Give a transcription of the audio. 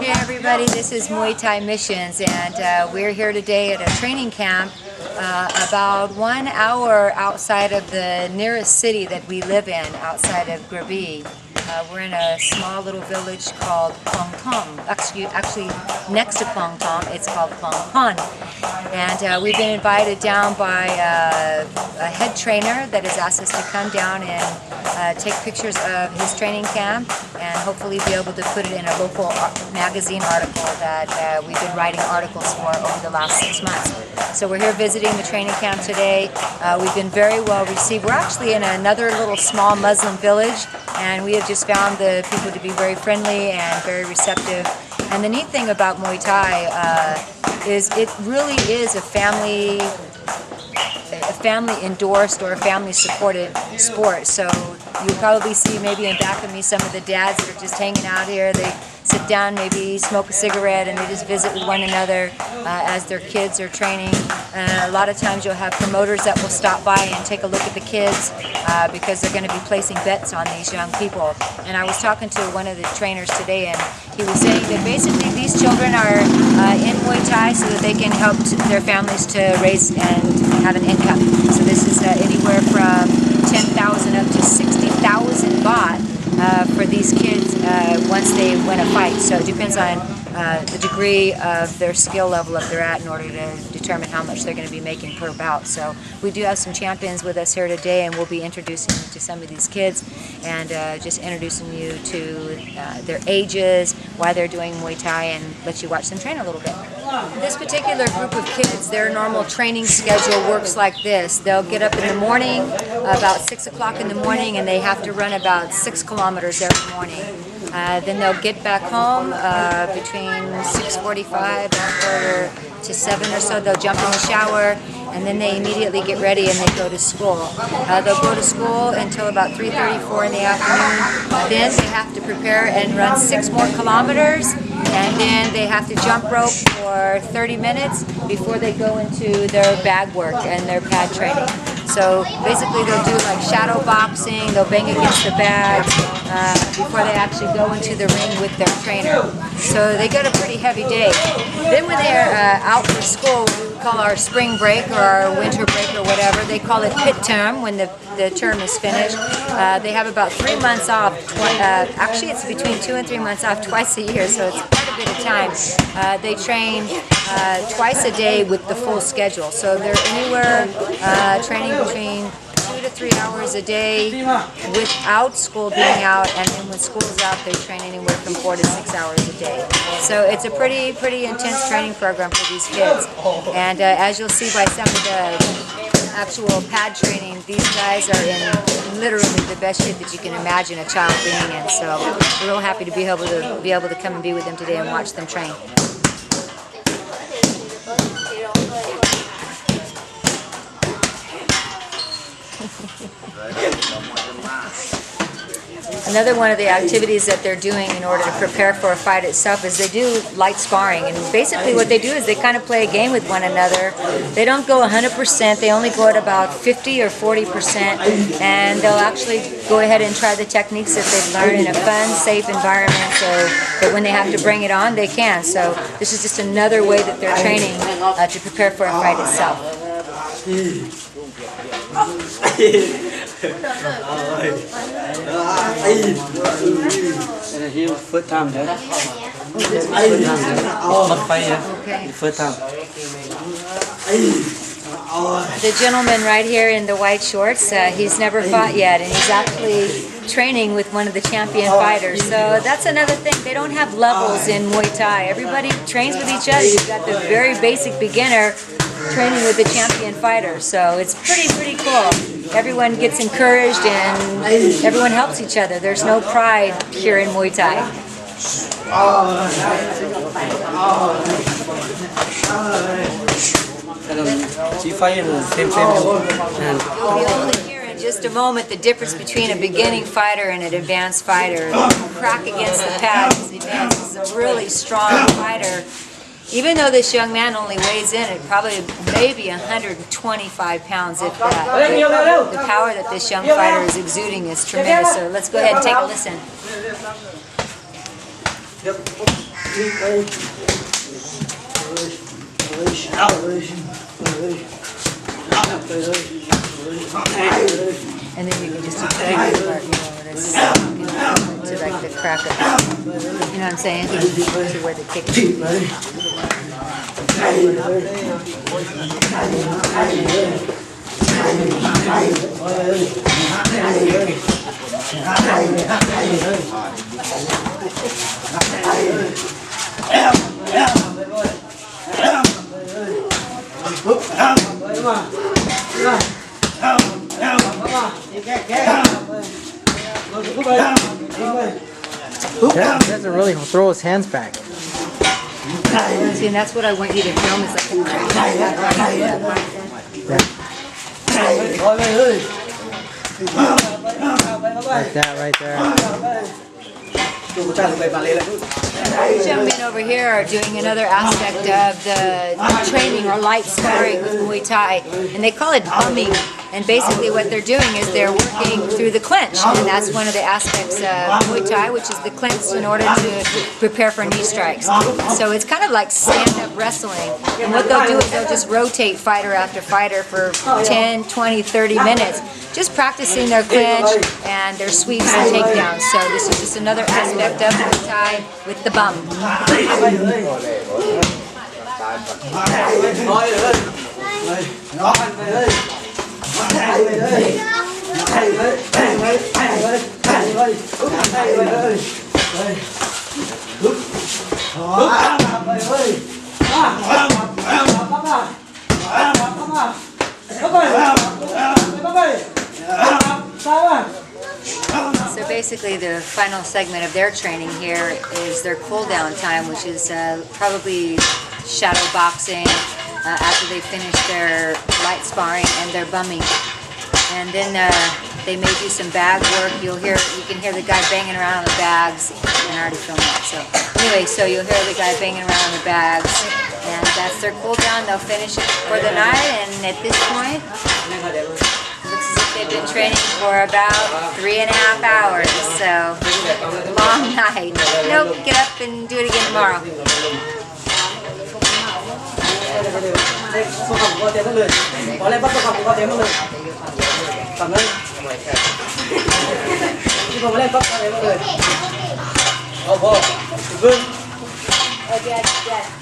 Hey everybody, this is Muay Thai Missions, and we're here today at a training camp about 1 hour outside of the nearest city that we live in, outside of Krabi. We're in a small little village called Klong Pon. Actually, next to Klong Pon, it's called Klong Pon. And we've been invited down by a head trainer that has asked us to come down and take pictures of his training camp and hopefully be able to put it in a local magazine article that we've been writing articles for over the last 6 months. So we're here visiting the training camp today. We've been very well received. We're actually in another little small Muslim village, and we have just found the people to be very friendly and very receptive. And the neat thing about Muay Thai is it really is a family endorsed or a family supported sport. So you'll probably see maybe in back of me some of the dads that are just hanging out here. They sit down, maybe smoke a cigarette, and they just visit with one another as their kids are training. A lot of times you'll have promoters that will stop by and take a look at the kids because they're going to be placing bets on these young people. And I was talking to one of the trainers today, and he was saying that basically these children are in Muay Thai so that they can help their families to raise and have an income. So this is anywhere from 10,000 up to 60,000 baht for these kids once they win a fight. So it depends on the degree of their skill level that they're at in order to determine how much they're going to be making per bout. So we do have some champions with us here today, and we'll be introducing you to some of these kids and just introducing you to their ages, why they're doing Muay Thai, and let you watch them train a little bit. This particular group of kids, their normal training schedule works like this. They'll get up in the morning, about 6 o'clock in the morning, and they have to run about 6 kilometers every morning. Then they'll get back home between 6:45 and 7 or so. They'll jump in the shower, and then they immediately get ready and they go to school. They'll go to school until about 3:34 in the afternoon. Then they have to prepare and run 6 more kilometers, and then they have to jump rope for 30 minutes before they go into their bag work and their pad training. So basically they'll do like shadow boxing, they'll bang against the bags before they actually go into the ring with their trainer. So they get a pretty heavy day. Then when they're out for school, we call our spring break or our winter break or whatever, they call it pit term when the term is finished. They have about 3 months off. Actually it's between 2 and 3 months off twice a year, so it's quite a bit of time. They train twice a day with the full schedule. So they're anywhere training between 2 to 3 hours a day without school being out, and then when school's out they train anywhere from 4 to 6 hours a day. So it's a pretty intense training program for these kids. And as you'll see by some of the actual pad training, these guys are in literally the best shape that you can imagine a child being in. So we're real happy to be able to come and be with them today and watch them train. Another one of the activities that they're doing in order to prepare for a fight itself is they do light sparring, and basically what they do is they kind of play a game with one another. They don't go 100%, they only go at about 50 or 40%, and they'll actually go ahead and try the techniques that they've learned in a fun, safe environment so that when they have to bring it on, they can. So this is just another way that they're training to prepare for a fight itself. First time there. First time. The gentleman right here in the white shorts, he's never fought yet, and he's actually training with one of the champion fighters. So that's another thing. They don't have levels in Muay Thai. Everybody trains with each other. You've got the very basic beginner training with the champion fighter. So it's pretty cool. Everyone gets encouraged and everyone helps each other. There's no pride here in Muay Thai. You'll be able to hear in just a moment the difference between a beginning fighter and an advanced fighter. Crack against the pad. The advanced is a really strong fighter. Even though this young man only weighs in at probably maybe 125 pounds, if that, the power that this young fighter is exuding is tremendous. So let's go ahead and take a listen. And then you can just do the part, you know, when it's to like the crack of, you know what I'm saying? To where the kick is. Yeah, he doesn't really throw his hands back. See, and that's what I want you to film is like a Like that right there. These gentlemen over here are doing another aspect of the training or light sparring with Muay Thai, and they call it bumming. And basically what they're doing is they're working through the clinch, and that's one of the aspects of Muay Thai, which is the clinch in order to prepare for knee strikes. So it's kind of like stand-up wrestling, and what they'll do is they'll just rotate fighter after fighter for 10, 20, 30 minutes, just practicing their clinch and their sweeps and takedowns. So this is just another aspect of Muay Thai with the bum. So basically the final segment of their training here is their cool down time, which is probably shadow boxing after they finish their light sparring and their bumming. And then they may do some bag work. You can hear the guy banging around on the bags. I already filmed that. So anyway, so you'll hear the guy banging around on the bags, and that's their cool down. They'll finish it for the night, and at this point, it looks as if they've been training for about 3.5 hours. So long night. Nope, get up and do it again tomorrow. Oh, yes, yes.